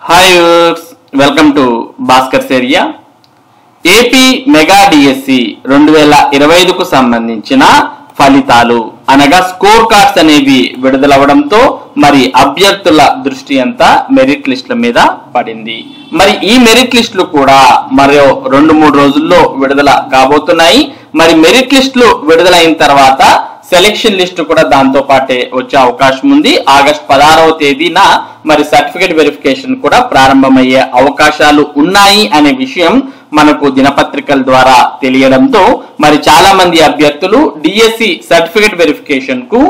Hi viewers, welcome to Bhaskar's area. AP mega DSC 2025కు సంబంధించిన ఫలితాలు అనగా స్కోర్ కార్డ్స్ అనేవి విడుదలవడంతో మరి అభ్యర్థుల దృష్టి అంతా మెరిట్ లిస్టుల మీద పడింది. మరి ఈ మెరిట్ లిస్టులు కూడా మరో 2-3 రోజుల్లో విడుదల కాబోతున్నాయి. మరి మెరిట్ లిస్టులు విడుదలైన తర్వాత సెలెక్షన్ లిస్టు కూడా దాంతో పాటే వచ్చే అవకాశం ఉంది. ఆగస్టు 16వ తేదీన మరి సర్టిఫికేట్ వెరిఫికేషన్ కూడా ప్రారంభమయ్యే అవకాశాలు ఉన్నాయి అనే విషయం మనకు దినపత్రికల ద్వారా తెలియడంతో మరి చాలా మంది అభ్యర్థులు డిఎస్సి సర్టిఫికేట్ వెరిఫికేషన్ కు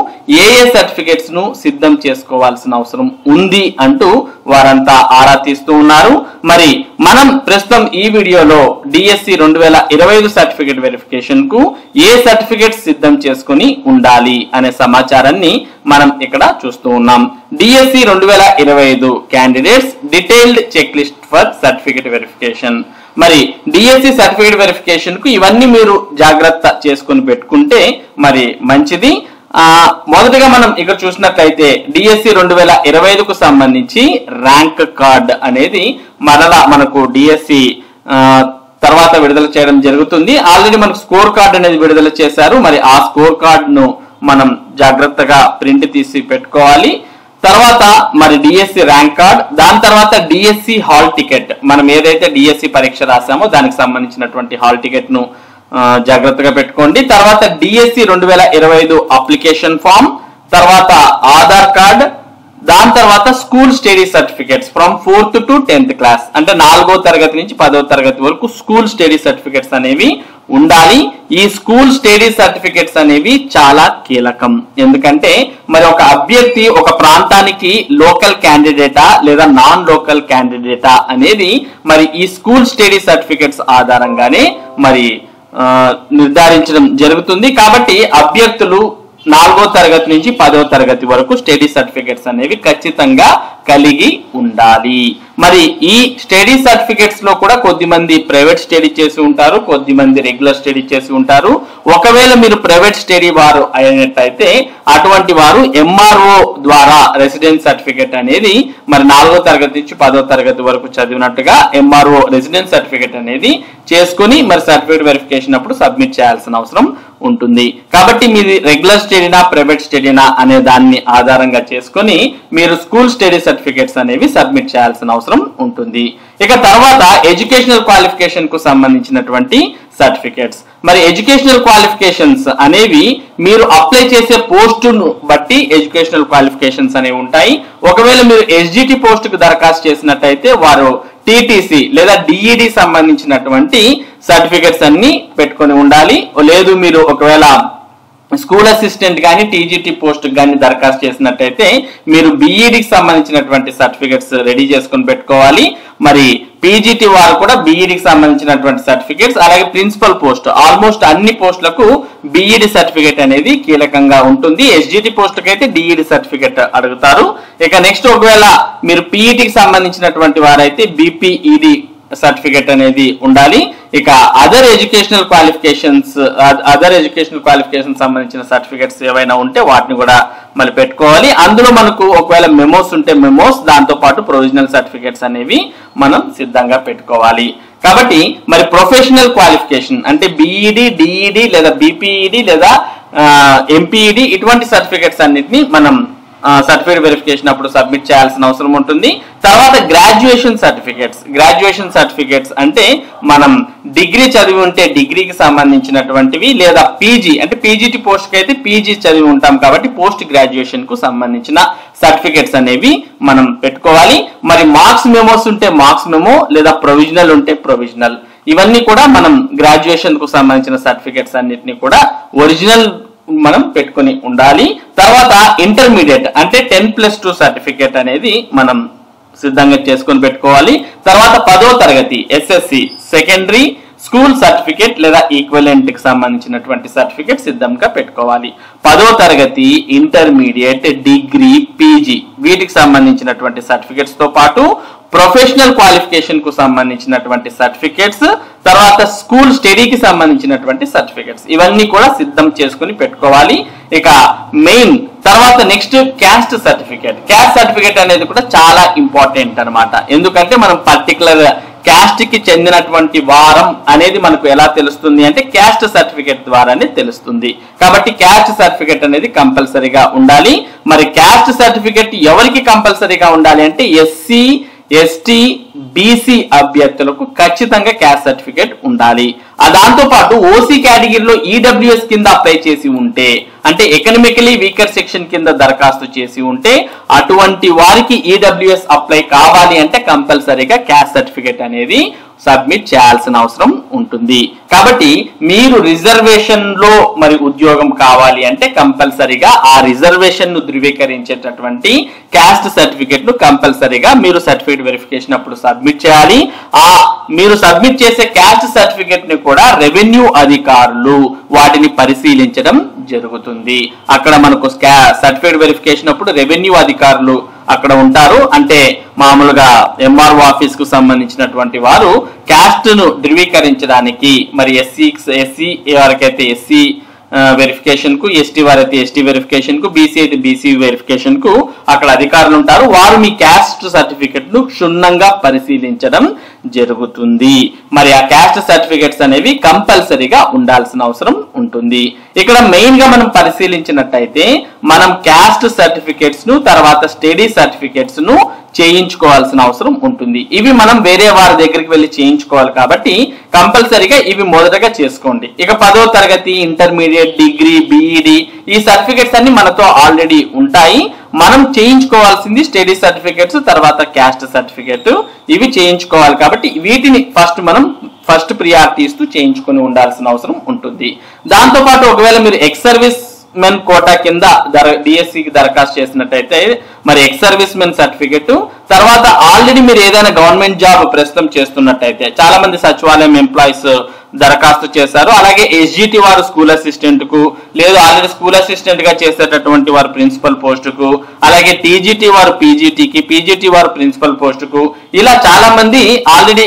ఏ సర్టిఫికేట్స్ ను సిద్ధం చేసుకోవాల్సిన అవసరం ఉంది అంటూ వారంతా ఆరా తీస్తూ ఉన్నారు. మరి మనం ప్రస్తుతం ఈ వీడియోలో డిఎస్సి 2025 సర్టిఫికేట్ వెరిఫికేషన్ కు ఏ సర్టిఫికేట్స్ సిద్ధం చేసుకుని ఉండాలి అనే సమాచారాన్ని మనం ఇక్కడ చూస్తూ ఉన్నాం. DSC 2025 candidates detailed check list for certificate verification. మరి డిఎస్సి సర్టిఫికేట్ వెరిఫికేషన్ కు ఇవన్నీ మీరు జాగ్రత్త చేసుకుని పెట్టుకుంటే మరి మంచిది. మొదటగా మనం ఇక్కడ చూసినట్లయితే డిఎస్సి 2025కు సంబంధించి ర్యాంక్ కార్డ్ అనేది మరలా మనకు డిఎస్సి తర్వాత విడుదల చేయడం జరుగుతుంది. ఆల్రెడీ మనకు స్కోర్ కార్డ్ అనేది విడుదల చేశారు. మరి ఆ స్కోర్ కార్డ్ ను మనం జాగ్రత్తగా ప్రింట్ తీసి పెట్టుకోవాలి. తర్వాత మరి డిఎస్సి ర్యాంక్ కార్డ్, దాని తర్వాత డిఎస్సి హాల్ టికెట్, మనం ఏదైతే డిఎస్సి పరీక్ష రాసామో దానికి సంబంధించినటువంటి హాల్ టికెట్ ను జాగ్రత్తగా పెట్టుకోండి. తర్వాత డిఎస్సి 2025 అప్లికేషన్ ఫామ్, తర్వాత ఆధార్ కార్డ్, దాని తర్వాత school study certificates from 4th to 10th class, అంటే 4వ తరగతి నుంచి 10వ తరగతి వరకు స్కూల్ స్టడీ సర్టిఫికేట్స్ అనేవి ఉండాలి. ఈ స్కూల్ స్టడీ సర్టిఫికేట్స్ అనేవి చాలా కీలకం. ఎందుకంటే మరి ఒక అభ్యర్థి ఒక ప్రాంతానికి లోకల్ క్యాండిడేటా లేదా నాన్ లోకల్ క్యాండిడేటా అనేది మరి ఈ స్కూల్ స్టడీ సర్టిఫికేట్స్ ఆధారంగానే మరి నిర్ధారించడం జరుగుతుంది. కాబట్టి అభ్యర్థులు 4వ తరగతి నుంచి 10వ తరగతి వరకు స్టడీ సర్టిఫికేట్స్ అనేవి ఖచ్చితంగా కలిగి ఉండాలి. మరి ఈ స్టడీ సర్టిఫికేట్స్ లో కూడా కొద్దిమంది ప్రైవేట్ స్టడీ చేసి ఉంటారు, కొద్దిమంది రెగ్యులర్ స్టడీ చేసి ఉంటారు. ఒకవేళ మీరు ప్రైవేట్ స్టడీ వారు అయినట్టయితే అటువంటి వారు ఎంఆర్ఓ ద్వారా రెసిడెన్స్ సర్టిఫికేట్ అనేది మరి 4వ తరగతి నుంచి 10వ తరగతి వరకు చదివినట్టుగా ఎంఆర్ఓ రెసిడెన్స్ సర్టిఫికేట్ అనేది చేసుకుని మరి సర్టిఫికేట్ వెరిఫికేషన్ అప్పుడు సబ్మిట్ చేయాల్సిన అవసరం ఉంటుంది. కాబట్టి మీది రెగ్యులర్ స్టడీనా ప్రైవేట్ స్టడీనా అనే దాన్ని ఆధారంగా చేసుకుని మీరు స్కూల్ స్టడీ సర్టిఫికేట్స్ అనేవి సబ్మిట్ చేయాల్సిన అవసరం ఉంటుంది. ఇక తర్వాత ఎడ్యుకేషనల్ క్వాలిఫికేషన్ కు సంబంధించినటువంటి సర్టిఫికేట్స్. మరి ఎడ్యుకేషనల్ క్వాలిఫికేషన్స్ అనేవి మీరు అప్లై చేసే పోస్టును బట్టి ఎడ్యుకేషనల్ క్వాలిఫికేషన్స్ అనేవి ఉంటాయి. ఒకవేళ మీరు ఎస్జిటి పోస్ట్ కు దరఖాస్తు చేసినట్టయితే వారు టీటీసీ లేదా డిఈడి సంబంధించినటువంటి సర్టిఫికేట్స్ అన్ని పెట్టుకొని ఉండాలి. లేదు మీరు ఒకవేళ స్కూల్ అసిస్టెంట్ కానీ టీజీటీ పోస్ట్ కానీ దరఖాస్తు చేసినట్టయితే మీరు బీఈడికి సంబంధించినటువంటి సర్టిఫికేట్స్ రెడీ చేసుకొని పెట్టుకోవాలి. మరి పీజీటీ వారు కూడా బీఈడికి సంబంధించినటువంటి సర్టిఫికేట్స్, అలాగే ప్రిన్సిపల్ పోస్ట్ ఆల్మోస్ట్ అన్ని పోస్టులకు బీఈడి సర్టిఫికేట్ అనేది కీలకంగా ఉంటుంది. ఎస్జిటి పోస్టుకి అయితే డిఈడి సర్టిఫికేట్ అడుగుతారు. ఇక నెక్స్ట్ ఒకవేళ మీరు పీఈటీకి సంబంధించినటువంటి వారైతే బీపీఈడి సర్టిఫికేట్ అనేది ఉండాలి. ఇక అదర్ ఎడ్యుకేషనల్ క్వాలిఫికేషన్స్ సంబంధించిన సర్టిఫికేట్స్ ఏవైనా ఉంటే వాటిని కూడా మళ్ళీ పెట్టుకోవాలి. అందులో మనకు ఒకవేళ మెమోస్ ఉంటే మెమోస్, దాంతో పాటు ప్రొవిజనల్ సర్టిఫికేట్స్ అనేవి మనం సిద్ధంగా పెట్టుకోవాలి. కాబట్టి మరి ప్రొఫెషనల్ క్వాలిఫికేషన్ అంటే బీఈడి, డిఈడి లేదా బీపీఈడి లేదా ఎంపీఈడి ఇటువంటి సర్టిఫికేట్స్ అన్నిటిని మనం సర్టిఫికేట్ వెరిఫికేషన్ అప్పుడు సబ్మిట్ చేయాల్సిన అవసరం ఉంటుంది. తర్వాత గ్రాడ్యుయేషన్ సర్టిఫికేట్స్ అంటే మనం డిగ్రీ చదివి ఉంటే డిగ్రీకి సంబంధించినటువంటివి, లేదా పీజీ అంటే పీజీటీ పోస్ట్ కి అయితే పీజీ చదివి ఉంటాం కాబట్టి పోస్ట్ గ్రాడ్యుయేషన్ కు సంబంధించిన సర్టిఫికేట్స్ అనేవి మనం పెట్టుకోవాలి. మరి మార్క్స్ మెమోస్ ఉంటే మార్క్స్ మెమో, లేదా ప్రొవిజనల్ ఉంటే ప్రొవిజనల్, ఇవన్నీ కూడా మనం గ్రాడ్యుయేషన్ కు సంబంధించిన సర్టిఫికేట్స్ అన్నిటిని కూడా ఒరిజినల్ మనం పెట్టుకొని ఉండాలి. తర్వాత ఇంటర్మీడియట్ అంటే 10+2 సర్టిఫికేట్ అనేది మనం సిద్ధంగా చేసుకొని పెట్టుకోవాలి. తర్వాత 10వ తరగతి ఎస్ఎస్సి సెకండరీ స్కూల్ సర్టిఫికేట్ లేదా ఈక్వలెంట్ కి సంబంధించినటువంటి సర్టిఫికేట్ సిద్ధంగా పెట్టుకోవాలి. 10వ తరగతి, ఇంటర్మీడియట్, డిగ్రీ, పీజీ వీటికి సంబంధించినటువంటి సర్టిఫికేట్స్ తో పాటు ప్రొఫెషనల్ క్వాలిఫికేషన్ కు సంబంధించినటువంటి సర్టిఫికేట్స్, తర్వాత స్కూల్ స్టడీకి సంబంధించినటువంటి సర్టిఫికేట్స్ ఇవన్నీ కూడా సిద్ధం చేసుకుని పెట్టుకోవాలి. ఇక మెయిన్ తర్వాత next caste certificate. Caste certificate అనేది కూడా చాలా ఇంపార్టెంట్ అన్నమాట. ఎందుకంటే మనం పర్టికులర్ క్యాస్ట్ కి చెందినటువంటి వారం అనేది మనకు ఎలా తెలుస్తుంది అంటే క్యాస్ట్ సర్టిఫికేట్ ద్వారానే తెలుస్తుంది. కాబట్టి క్యాస్ట్ సర్టిఫికేట్ అనేది కంపల్సరీగా ఉండాలి. మరి క్యాస్ట్ సర్టిఫికేట్ ఎవరికి కంపల్సరీగా ఉండాలి అంటే ఎస్సీ, ఎస్టీ, బీసీ అభ్యర్థులకు ఖచ్చితంగా క్యాస్ట్ సర్టిఫికేట్ ఉండాలి. దాంతో పాటు ఓసీ కేటగిరీలో ఈడబ్ల్యూఎస్ కింద అప్లై చేసి ఉంటే, అంటే ఎకనామికలీ వీకర్ సెక్షన్ కింద దరఖాస్తు చేసి ఉంటే అటువంటి వారికి ఈడబ్ల్యూఎస్ అప్లై కావాలి అంటే కంపల్సరీగా క్యాస్ట్ సర్టిఫికేట్ అనేది సబ్మిట్ చేయాల్సిన అవసరం ఉంటుంది. కాబట్టి మీరు రిజర్వేషన్ లో మరి ఉద్యోగం కావాలి అంటే కంపల్సరీగా ఆ రిజర్వేషన్ ను ధృవీకరించేటటువంటి క్యాస్ట్ సర్టిఫికేట్ ను కంపల్సరీగా మీరు సర్టిఫికేట్ వెరిఫికేషన్ అప్పుడు సబ్మిట్ చేయాలి. మీరు సబ్మిట్ చేసే క్యాస్ట్ సర్టిఫికేట్ ని కూడా రెవెన్యూ అధికారులు వాటిని పరిశీలించడం జరుగుతుంది. అక్కడ మనకు సర్టిఫికేట్ వెరిఫికేషన్ అప్పుడు రెవెన్యూ అధికారులు అక్కడ ఉంటారు. అంటే మామూలుగా ఎంఆర్ఓ ఆఫీస్ కు సంబంధించినటువంటి వారు క్యాస్ట్ ను ధృవీకరించడానికి మరి ఎస్సీ వారికైతే ఎస్సీ వెరిఫికేషన్ కు, ఎస్టీ వారైతే ఎస్టీ వెరిఫికేషన్ కు, బీసీ అయితే బీసీ వెరిఫికేషన్ కు అక్కడ అధికారులు ఉంటారు. వారు మీ క్యాస్ట్ సర్టిఫికెట్ ను క్షుణ్ణంగా పరిశీలించడం జరుగుతుంది. మరి ఆ క్యాస్ట్ సర్టిఫికెట్స్ అనేవి కంపల్సరీగా ఉండాల్సిన అవసరం ఉంటుంది. ఇక్కడ మెయిన్ గా మనం పరిశీలించినట్టయితే మనం క్యాస్ట్ సర్టిఫికెట్స్ ను తర్వాత స్టడీ సర్టిఫికెట్స్ ను చేయించుకోవాల్సిన అవసరం ఉంటుంది. ఇవి మనం వేరే వారి దగ్గరికి వెళ్ళి చేయించుకోవాలి కాబట్టి కంపల్సరీగా ఇవి మొదటగా చేసుకోండి. ఇక 10వ తరగతి, ఇంటర్మీడియట్, డిగ్రీ, బీఈడి ఈ సర్టిఫికెట్స్ అన్ని మనతో ఆల్రెడీ ఉంటాయి. మనం చేయించుకోవాల్సింది స్టడీ సర్టిఫికెట్స్ తర్వాత క్యాస్ట్ సర్టిఫికెట్ ఇవి చేయించుకోవాలి. కాబట్టి వీటిని ఫస్ట్ ప్రియారిటీ ఇస్తూ చేయించుకొని ఉండాల్సిన అవసరం ఉంటుంది. దాంతో పాటు ఒకవేళ మీరు ఎక్స్ సర్వీస్ మెన్ కోటా కింద డిఎస్సికి దరఖాస్తు చేసినట్టయితే మరి ఎక్స్ సర్వీస్ మెన్ సర్టిఫికెట్, తర్వాత ఆల్రెడీ మీరు ఏదైనా గవర్నమెంట్ జాబ్ ప్రస్తుతం చేస్తున్నట్టయితే చాలా మంది సచివాలయం ఎంప్లాయీస్ దరఖాస్తు చేశారు. అలాగే ఎస్జిటి వారు స్కూల్ అసిస్టెంట్ కు, లేదు ఆల్రెడీ స్కూల్ అసిస్టెంట్ గా చేసేటటువంటి వారు ప్రిన్సిపల్ పోస్ట్ కు, అలాగే టీజీటీ వారు పీజీటీకి, పీజీటీ వారు ప్రిన్సిపల్ పోస్ట్ కు, ఇలా చాలా మంది ఆల్రెడీ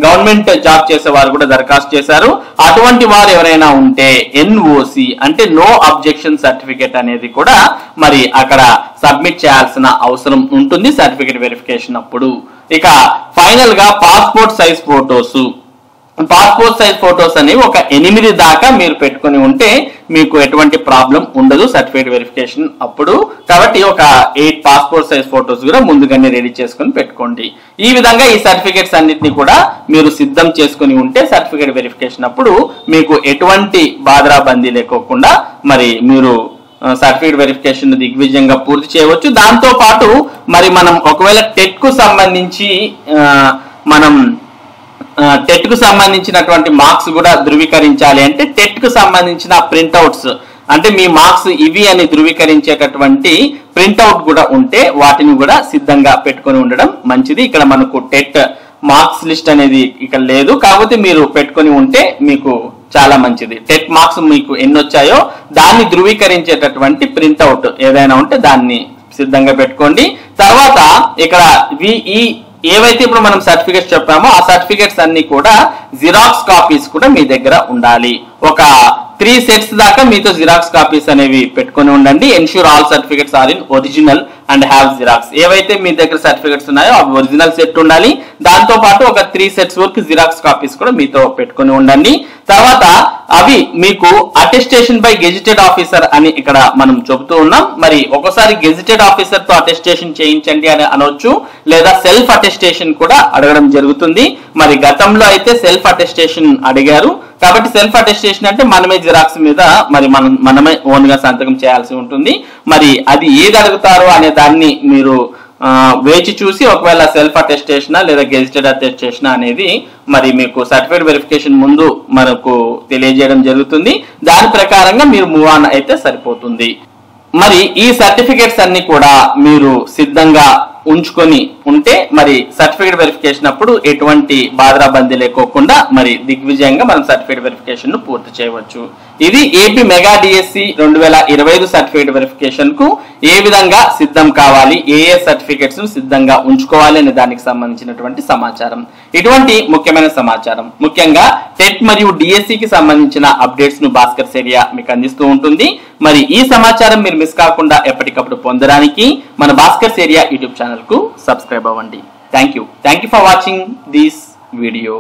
గవర్నమెంట్ జాబ్ చేసే వారు కూడా దరఖాస్తు చేశారు. అటువంటి వారు ఎవరైనా ఉంటే ఎన్ఓసి అంటే నో అబ్జెక్షన్ సర్టిఫికేట్ అనేది కూడా మరి అక్కడ సబ్మిట్ చేయాల్సిన అవసరం ఉంటుంది సర్టిఫికేట్ వెరిఫికేషన్ అప్పుడు. ఇక ఫైనల్ గా పాస్పోర్ట్ సైజ్ ఫోటోస్ అనేవి ఒక 8 దాకా మీరు పెట్టుకుని ఉంటే మీకు ఎటువంటి ప్రాబ్లం ఉండదు సర్టిఫికేట్ వెరిఫికేషన్ అప్పుడు. కాబట్టి ఒక 8 పాస్పోర్ట్ సైజ్ ఫోటోస్ కూడా ముందుగానే రెడీ చేసుకుని పెట్టుకోండి. ఈ విధంగా ఈ సర్టిఫికేట్స్ అన్నిటిని కూడా మీరు సిద్ధం చేసుకుని ఉంటే సర్టిఫికేట్ వెరిఫికేషన్ అప్పుడు మీకు ఎటువంటి బాధరాబందీ లేకోకుండా మరి మీరు సర్టిఫికేట్ వెరిఫికేషన్ దిగ్విజయంగా పూర్తి చేయవచ్చు. దాంతో పాటు మరి మనం ఒకవేళ టెట్ కు సంబంధించినటువంటి మార్క్స్ కూడా ధృవీకరించాలి అంటే టెట్ కు సంబంధించిన ప్రింట్అవుట్స్ అంటే మీ మార్క్స్ ఇవి అని ధృవీకరించేటటువంటి ప్రింట్అవుట్ కూడా ఉంటే వాటిని కూడా సిద్ధంగా పెట్టుకొని ఉండడం మంచిది. ఇక్కడ మనకు టెట్ మార్క్స్ లిస్ట్ అనేది ఇక్కడ లేదు, కాకపోతే మీరు పెట్టుకొని ఉంటే మీకు చాలా మంచిది. టెట్ మార్క్స్ మీకు ఎన్ని వచ్చాయో దాన్ని ధృవీకరించేటటువంటి ప్రింట్అవుట్ ఏదైనా ఉంటే దాన్ని సిద్ధంగా పెట్టుకోండి. తర్వాత ఇక్కడ ఏవైతే ఇప్పుడు మనం సర్టిఫికేట్స్ చెప్పామో ఆ సర్టిఫికేట్స్ అన్ని కూడా జిరాక్స్ కాపీస్ కూడా మీ దగ్గర ఉండాలి. ఒక 3 సెట్స్ దాకా మీతో జిరాక్స్ కాపీస్ అనేవి పెట్టుకొని ఉండండి. Ensure all certificates are in original and have xerox. ఏవైతే మీ దగ్గర సర్టిఫికేట్స్ ఉన్నాయో అవి ఒరిజినల్ సెట్ ఉండాలి. దాంతో పాటు ఒక 3 సెట్స్ వరకు జిరాక్స్ కాపీస్ కూడా మీతో పెట్టుకొని ఉండండి. తర్వాత అవి మీకు అటెస్టేషన్ బై గెజిటెడ్ ఆఫీసర్ అని ఇక్కడ మనం చెబుతూ ఉన్నాం. మరి ఒకసారి గెజిటెడ్ ఆఫీసర్ తో అటెస్టేషన్ చేయించండి అని అనొచ్చు, లేదా సెల్ఫ్ అటెస్టేషన్ కూడా అడగడం జరుగుతుంది. మరి గతంలో అయితే సెల్ఫ్ అటెస్టేషన్ అడిగారు కాబట్టి సెల్ఫ్ అటెస్టేషన్ అంటే మనమే జిరాక్స్ మీద మరి మనమే ఓన్ గా సంతకం చేయాల్సి ఉంటుంది. మరి అది ఏది అడుగుతారో అనే దాన్ని మీరు వేచి చూసి ఒకవేళ సెల్ఫ్ అటెస్టేషన్ లేదా గెజిటెడ్ అటెస్టేషన్ అనేది మరి మీకు సర్టిఫికేట్ వెరిఫికేషన్ ముందు మనకు తెలియజేయడం జరుగుతుంది. దాని ప్రకారంగా మీరు మూవ్ ఆన్ అయితే సరిపోతుంది. మరి ఈ సర్టిఫికేట్స్ అన్ని కూడా మీరు సిద్ధంగా ఉంచుకొని ఉంటే మరి సర్టిఫికేట్ వెరిఫికేషన్ అప్పుడు ఎటువంటి బాధరాబందీ లేకోకుండా మరి దిగ్విజయంగా మనం సర్టిఫికేట్ వెరిఫికేషన్ ను పూర్తి చేయవచ్చు. ఇది AP mega DSC 2025 certificate verification కు ఏ విధంగా సిద్ధం కావాలి, ఏ సర్టిఫికేట్స్ సిద్ధంగా ఉంచుకోవాలి అనే దానికి సంబంధించినటువంటి సమాచారం. ఇటువంటి ముఖ్యమైన సమాచారం ముఖ్యంగా టెట్ మరియు డిఎస్సి కి సంబంధించిన అప్డేట్స్ ను భాస్కర్స్ ఏరియా మీకు అందిస్తూ ఉంటుంది. మరి ఈ సమాచారం మీరు మిస్ కాకుండా ఎప్పటికప్పుడు పొందడానికి మన భాస్కర్స్ ఏరియా యూట్యూబ్ ఛానల్ కు సబ్స్క్రైబ్ అవ్వండి. Thank you for watching this video.